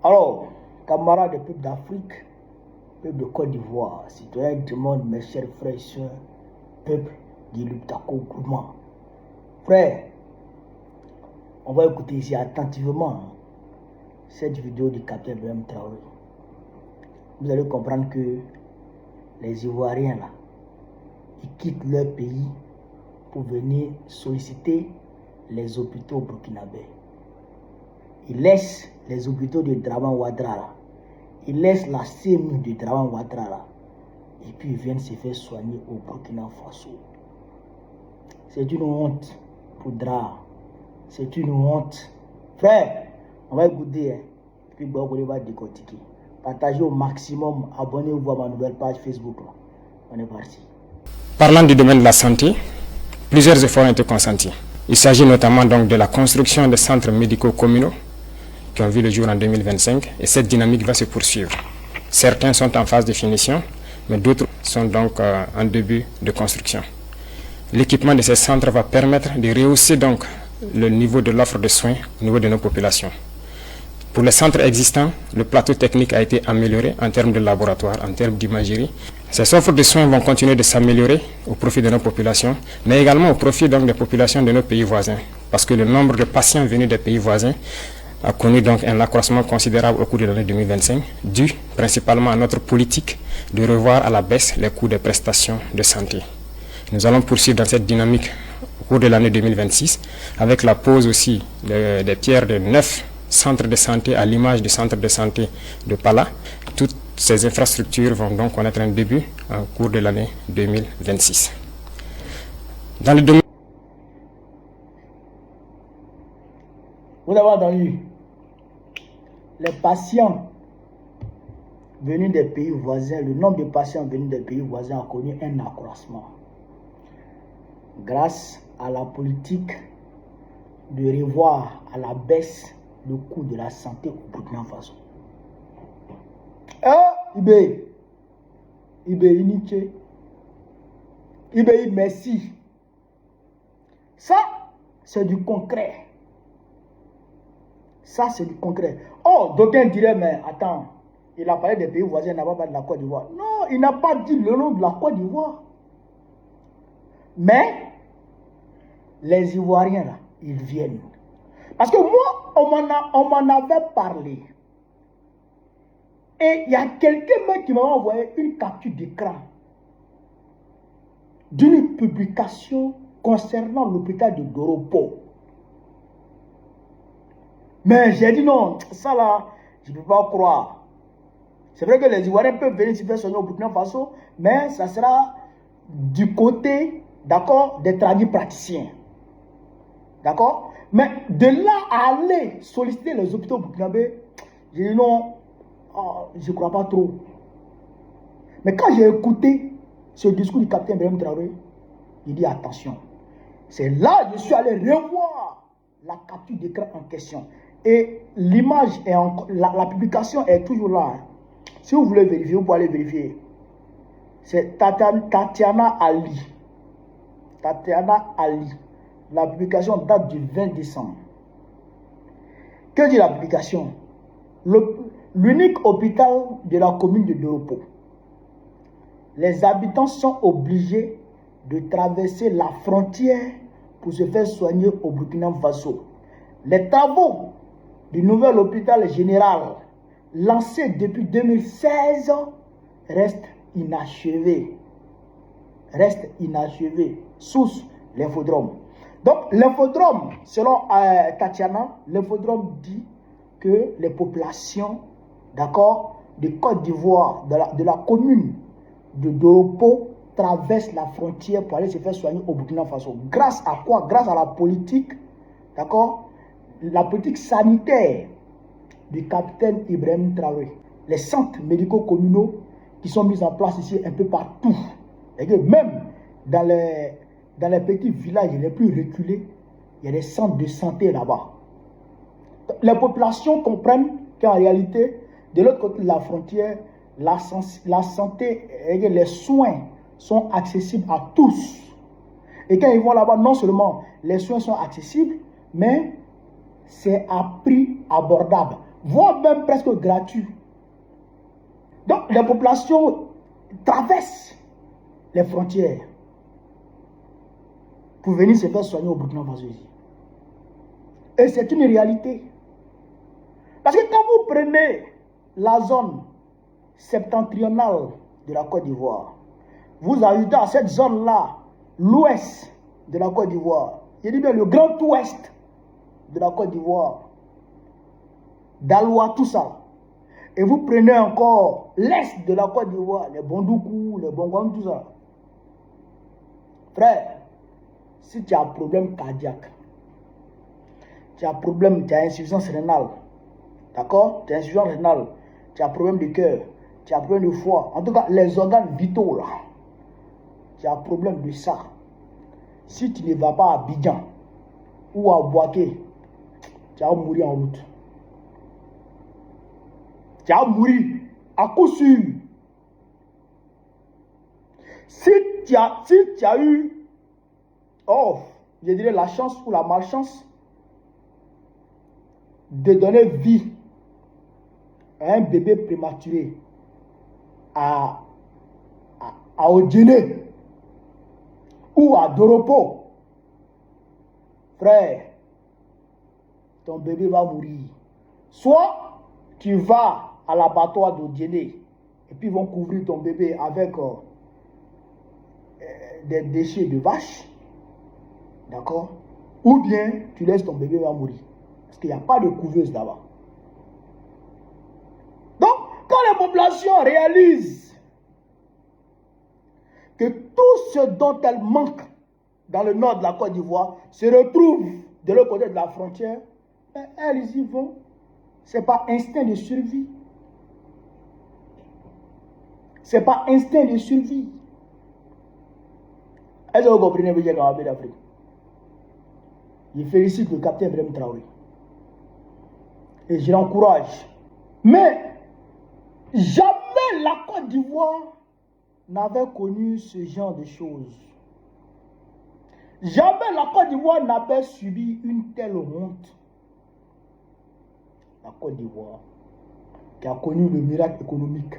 Alors, camarades des peuples d'Afrique, peuple de Côte d'Ivoire, citoyens du monde, mes chers frères et sœurs, peuple d'Iluptako Gourma. Frère, on va écouter ici attentivement cette vidéo du capitaine Ibrahim Traoré. Vous allez comprendre que les Ivoiriens là, ils quittent leur pays pour venir solliciter les hôpitaux burkinabés. Ils laissent les hôpitaux de Draman Ouattara, ils laissent la CMU de Draman Ouattara et puis ils viennent se faire soigner au Burkina Faso. C'est une honte pour Dra. C'est une honte. Frère, on va écouter, hein. Puis bon, on va décortiquer. Partagez au maximum, abonnez-vous à ma nouvelle page Facebook. Là. On est parti. Parlant du domaine de la santé, plusieurs efforts ont été consentis. Il s'agit notamment donc de la construction des centres médicaux communaux qui ont vu le jour en 2025 et cette dynamique va se poursuivre. Certains sont en phase de finition, mais d'autres sont donc en début de construction. L'équipement de ces centres va permettre de rehausser donc le niveau de l'offre de soins au niveau de nos populations. Pour les centres existants, le plateau technique a été amélioré en termes de laboratoire, en termes d'imagerie. Ces offres de soins vont continuer de s'améliorer au profit de nos populations, mais également au profit donc des populations de nos pays voisins, parce que le nombre de patients venus des pays voisins a connu donc un accroissement considérable au cours de l'année 2025, dû principalement à notre politique de revoir à la baisse les coûts des prestations de santé. Nous allons poursuivre dans cette dynamique au cours de l'année 2026, avec la pose aussi des pierres de 9 centres de santé à l'image du centre de santé de Pala. Toutes ces infrastructures vont donc connaître un début au cours de l'année 2026. Dans le domaine... Vous avez entendu, les patients venus des pays voisins, le nombre de patients venus des pays voisins a connu un accroissement. Grâce à la politique de revoir à la baisse le coût de la santé au Burkina Faso. Ibé Iniché, Ibé merci. Ça, c'est du concret. Ça, c'est du concret. Oh, d'aucuns diraient, mais attends, il a parlé des pays voisins, il n'a pas parlé de la Côte d'Ivoire. Non, il n'a pas dit le nom de la Côte d'Ivoire. Mais, les Ivoiriens, là, ils viennent. Parce que moi, on m'en avait parlé. Et il y a quelqu'un qui m'a envoyé une capture d'écran d'une publication concernant l'hôpital de Doropo. Mais j'ai dit non, ça là, je ne peux pas croire. C'est vrai que les Ivoiriens peuvent venir se faire soigner au Burkina Faso, mais ça sera du côté, d'accord, des tradis praticiens. D'accord? Mais de là à aller solliciter les hôpitaux burkinabés, j'ai dit non, je ne crois pas trop. Mais quand j'ai écouté ce discours du capitaine Ibrahim Traoré, il dit attention. C'est là que je suis allé revoir la capture d'écran en question. Et l'image, la publication est toujours là. Si vous voulez vérifier, vous pouvez aller vérifier. C'est Tatiana Ali. Tatiana Ali. La publication date du 20 décembre. Que dit la publication? L'unique hôpital de la commune de Doropo. Les habitants sont obligés de traverser la frontière pour se faire soigner au Burkina Faso. Les travaux du nouvel hôpital général lancé depuis 2016 restent inachevés. Restent inachevés. Source, l'infodrome. Donc, l'infodrome, selon Tatiana, l'infodrome dit que les populations, d'accord, de Côte d'Ivoire, de la commune de Doropo, traversent la frontière pour aller se faire soigner au Burkina Faso. Grâce à quoi? Grâce à la politique, d'accord, la politique sanitaire du capitaine Ibrahim Traoré. Les centres médicaux communaux qui sont mis en place ici un peu partout. Et que même dans les petits villages les plus reculés, il y a des centres de santé là-bas. Les populations comprennent qu'en réalité, de l'autre côté de la frontière, la santé et les soins sont accessibles à tous. Et quand ils vont là-bas, non seulement les soins sont accessibles, mais c'est à prix abordable. voire même presque gratuit. Donc, les populations traversent les frontières pour venir se faire soigner au Burkina Faso. Et c'est une réalité. Parce que quand vous prenez la zone septentrionale de la Côte d'Ivoire, vous ajoutez à cette zone-là l'ouest de la Côte d'Ivoire. Je dis bien le grand ouest de la Côte d'Ivoire, d'Aloua, tout ça. Et vous prenez encore l'est de la Côte d'Ivoire, les Bondoukou, les Bongouan, tout ça. Frère, si tu as un problème cardiaque, tu as un problème, tu as insuffisance rénale, d'accord? Tu as insuffisance rénale, tu as un problème de cœur, tu as un problème de foie, en tout cas les organes vitaux là, tu as un problème de ça. Si tu ne vas pas à Abidjan ou à Boaké, tu vas mourir en route. Tu vas mourir à coup sûr. Si tu as eu, je dirais la chance ou la malchance de donner vie à un bébé prématuré à Odjene ou à Doropo, frère, ton bébé va mourir. Soit tu vas à l'abattoir d'Odjene et puis ils vont couvrir ton bébé avec des déchets de vache, d'accord? Ou bien tu laisses ton bébé va mourir. Parce qu'il n'y a pas de couveuse là-bas. Donc, quand les populations réalisent que tout ce dont elles manquent dans le nord de la Côte d'Ivoire se retrouve de l'autre côté de la frontière, ben, elles y vont. Ce n'est pas instinct de survie. Ce n'est pas instinct de survie. Est-ce que vous comprenez ce que j'ai dit d'Afrique? Je félicite le capitaine Ibrahim Traoré. Et je l'encourage. Mais jamais la Côte d'Ivoire n'avait connu ce genre de choses. Jamais la Côte d'Ivoire n'avait subi une telle honte. La Côte d'Ivoire, qui a connu le miracle économique,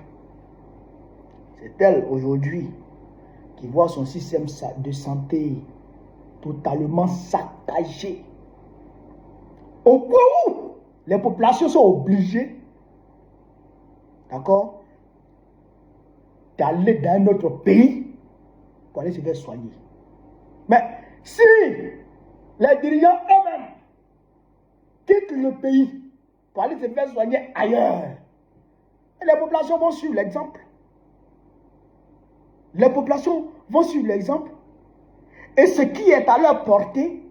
c'est elle aujourd'hui qui voit son système de santé totalement saccagé. Au point où les populations sont obligées, d'accord, d'aller dans un autre pays pour aller se faire soigner. Mais si les dirigeants eux-mêmes quittent le pays pour aller se faire soigner ailleurs, les populations vont suivre l'exemple. Les populations vont suivre l'exemple. Et ce qui est à leur portée,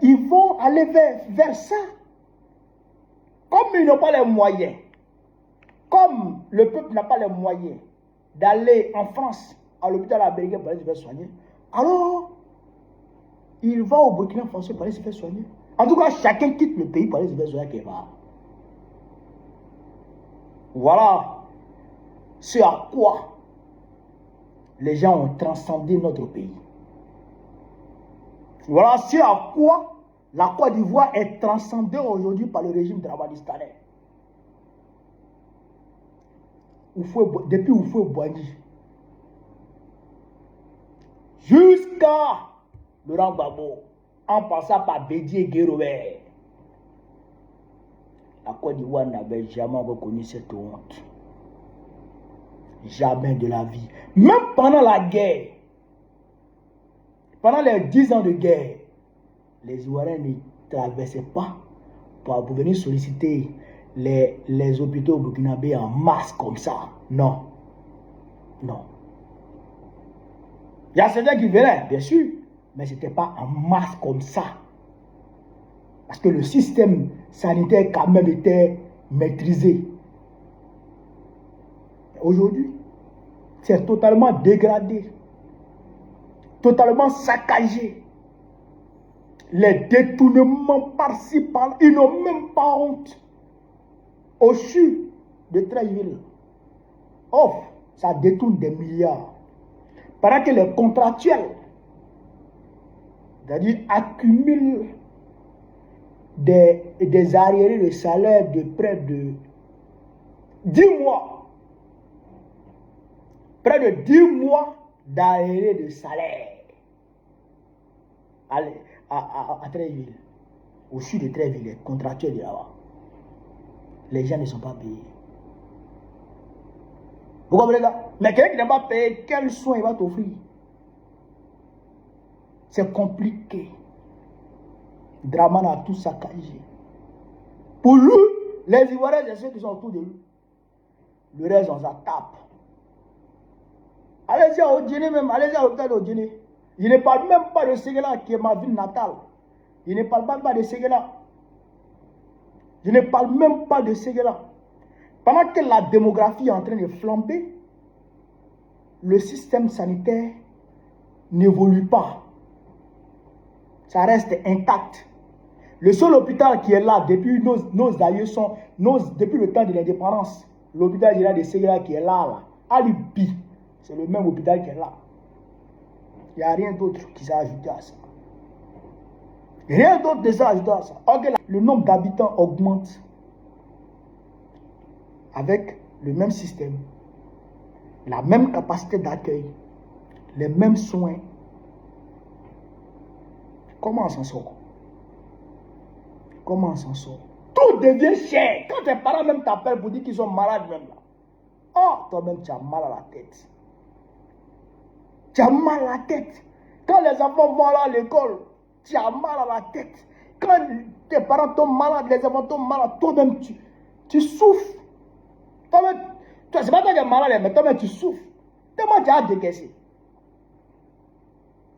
ils vont aller vers ça. Comme ils n'ont pas les moyens, comme le peuple n'a pas les moyens d'aller en France, à l'hôpital américain pour aller se faire soigner, alors il va au Burkina Faso pour aller se faire soigner. En tout cas, chacun quitte le pays pour aller se faire soigner quelque part. Voilà ce à quoi les gens ont transcendé notre pays. Voilà ce à quoi la Côte d'Ivoire est transcendée aujourd'hui par le régime dramanistanais. Depuis Houphouët-Boigny jusqu'à Laurent Gbagbo, en passant par Bédié et Guérovert, la Côte d'Ivoire n'avait jamais reconnu cette honte. Jamais de la vie. Même pendant la guerre, pendant les 10 ans de guerre, les Ivoiriens ne traversaient pas pour venir solliciter les hôpitaux burkinabés en masse comme ça. Non. Non. Il y a certains qui venaient, bien sûr, mais ce n'était pas en masse comme ça. Parce que le système sanitaire quand même était maîtrisé. Aujourd'hui, c'est totalement dégradé, totalement saccagé. Les détournements par-ci, par-là, ils n'ont même pas honte. Au CHU de Treichville, ça détourne des milliards. Pendant que les contractuels, c'est-à-dire accumulent des arriérés de salaire de près de 10 mois. Près de 10 mois d'arriérés de salaire. À Tréville. Au sud de Tréville, les contractuels de là-bas. Les gens ne sont pas payés. Vous comprenez ça? Mais quelqu'un qui n'a pas payé, quel soin il va t'offrir? C'est compliqué. Draman a tout saccagé. Pour lui, les Ivoiriens, c'est ceux qui sont autour de lui. Le reste, on s'en tape. Allez-y au dîner même, allez-y à l'hôtel au dîner. Je ne parle même pas de Séguéla, qui est ma ville natale. Je ne parle même pas de Séguéla. Je ne parle même pas de Séguéla. Pendant que la démographie est en train de flamber, le système sanitaire n'évolue pas. Ça reste intact. Le seul hôpital qui est là depuis nos aïeux depuis le temps de l'indépendance, l'hôpital général de Séguéla qui est là, Alibi, c'est le même hôpital qui est là. Il n'y a rien d'autre qui s'est ajouté à ça. Rien d'autre ne s'est ajouté à ça. Okay, le nombre d'habitants augmente avec le même système, la même capacité d'accueil, les mêmes soins. Comment on s'en sort? Comment on s'en sort? Tout devient cher. Quand tes parents même t'appellent pour dire qu'ils sont malades même là. Oh, toi-même tu as mal à la tête. Tu as mal à la tête. Quand les enfants vont à l'école, tu as mal à la tête. Quand tes parents tombent malades, les enfants tombent malades, toi-même tu souffres. Toi-même, c'est pas toi qui es malade, mais toi-même tu souffres. Tellement tu as décaissé.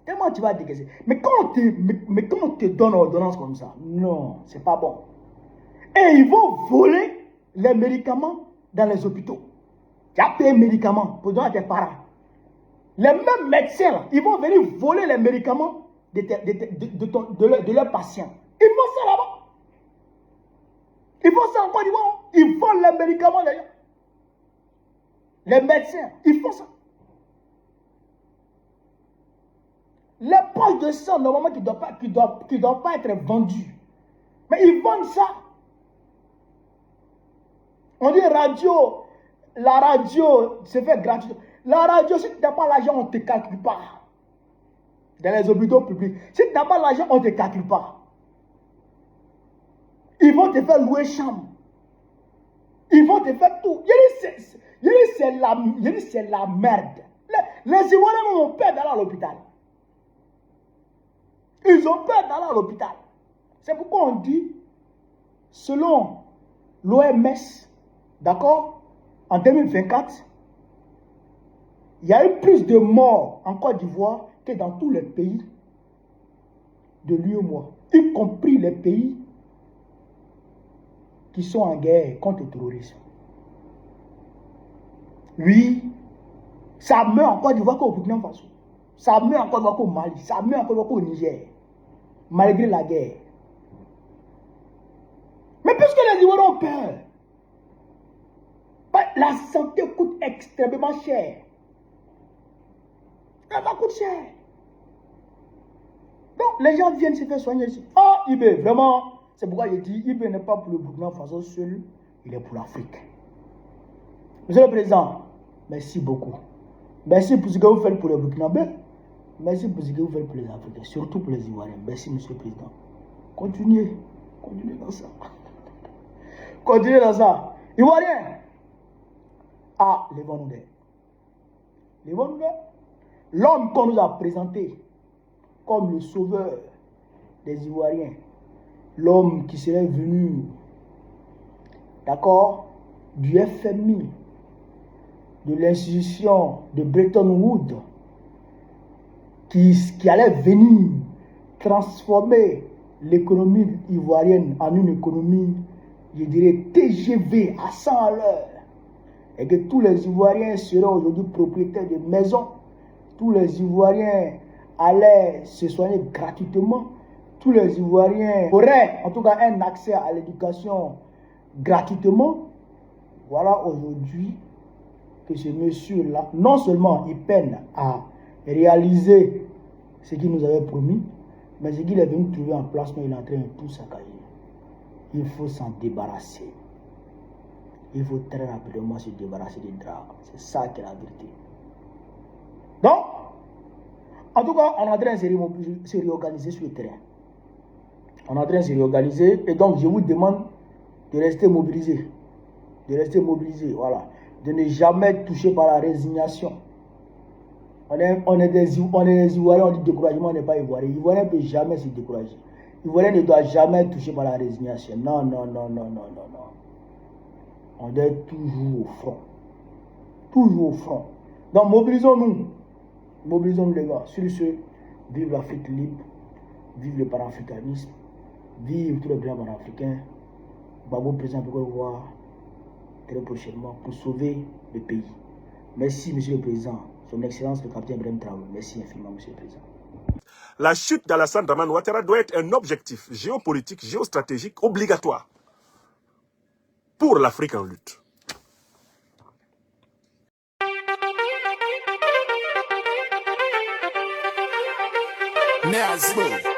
Tellement tu vas décaisser. Mais quand on te donne ordonnance comme ça, non, c'est pas bon. Et ils vont voler les médicaments dans les hôpitaux. Tu as payé les médicaments pour donner à tes parents. Les mêmes médecins, ils vont venir voler les médicaments de leurs patients. Ils font ça là-bas. Ils font ça en Côte d'Ivoire. Ils volent les médicaments d'ailleurs. Les médecins, ils font ça. Les poches de sang, normalement, qui ne doivent pas être vendues. Mais ils vendent ça. On dit radio, la radio se fait gratuitement. La radio, si tu n'as pas l'argent, on ne te calcule pas. Dans les hôpitaux publics. Si tu n'as pas l'argent, on ne te calcule pas. Ils vont te faire louer chambre. Ils vont te faire tout. C'est la merde. Les Ivoiriens ont peur d'aller à l'hôpital. Ils ont peur d'aller à l'hôpital. C'est pourquoi on dit, selon l'OMS, d'accord, en 2024, il y a eu plus de morts en Côte d'Ivoire que dans tous les pays de l'UEMOA, y compris les pays qui sont en guerre contre le terrorisme. Oui, ça meurt en Côte d'Ivoire qu'au Burkina Faso. Ça meurt en Côte d'Ivoire qu'au Mali. Ça meurt en Côte d'Ivoire qu'au Niger. Malgré la guerre. Mais puisque les Ivoiriens ont peur, la santé coûte extrêmement cher. Ça coûte cher. Donc, les gens viennent se faire soigner ici. Ah, IB, vraiment, c'est pourquoi je dis, IB n'est pas pour le Burkina Faso seul, il est pour l'Afrique. Monsieur le Président, merci beaucoup. Merci pour ce que vous faites pour les Burkinabés. Merci pour ce que vous faites pour les Africains, surtout pour les Ivoiriens. Merci, Monsieur le Président. Continuez. Continuez dans ça. Continuez dans ça. Ivoiriens. Ah, les bons nouvelles. Les bonnes nouvelles. L'homme qu'on nous a présenté comme le sauveur des Ivoiriens, l'homme qui serait venu, d'accord, du FMI, de l'institution de Bretton Woods, qui allait venir transformer l'économie ivoirienne en une économie, je dirais, TGV à 100 à l'heure, et que tous les Ivoiriens seraient aujourd'hui propriétaires de maisons. Tous les Ivoiriens allaient se soigner gratuitement. Tous les Ivoiriens auraient en tout cas un accès à l'éducation gratuitement. Voilà aujourd'hui que ce monsieur-là, non seulement il peine à réaliser ce qu'il nous avait promis, mais ce qu'il est venu trouver en place, mais il est en train de tout saccager. Il faut s'en débarrasser. Il faut très rapidement se débarrasser des draps. C'est ça qui est la vérité. Donc, en tout cas, on est en train de se réorganiser sur le terrain. On est en train de se réorganiser. Et donc, je vous demande de rester mobilisés. De rester mobilisés, voilà. De ne jamais être touché par la résignation. On est des Ivoiriens, on dit découragement, on n'est pas Ivoirien. Ivoirien ne peut jamais se décourager. Ivoirien ne doit jamais être touché par la résignation. Non, non, non, non, non, non, non. On doit être toujours au front. Toujours au front. Donc, mobilisons-nous. Mobilisons-nous, les gars. Sur ce, vive l'Afrique libre, vive le panafricanisme, vive tous les blancs panafricains. Babou, président de Côte d'Ivoire, très prochainement, pour sauver le pays. Merci, monsieur le président. Son Excellence, le capitaine Ibrahim Traoré. Merci infiniment, monsieur le président. La chute d'Alassane Dramane Ouattara doit être un objectif géopolitique, géostratégique obligatoire pour l'Afrique en lutte. Nazmou.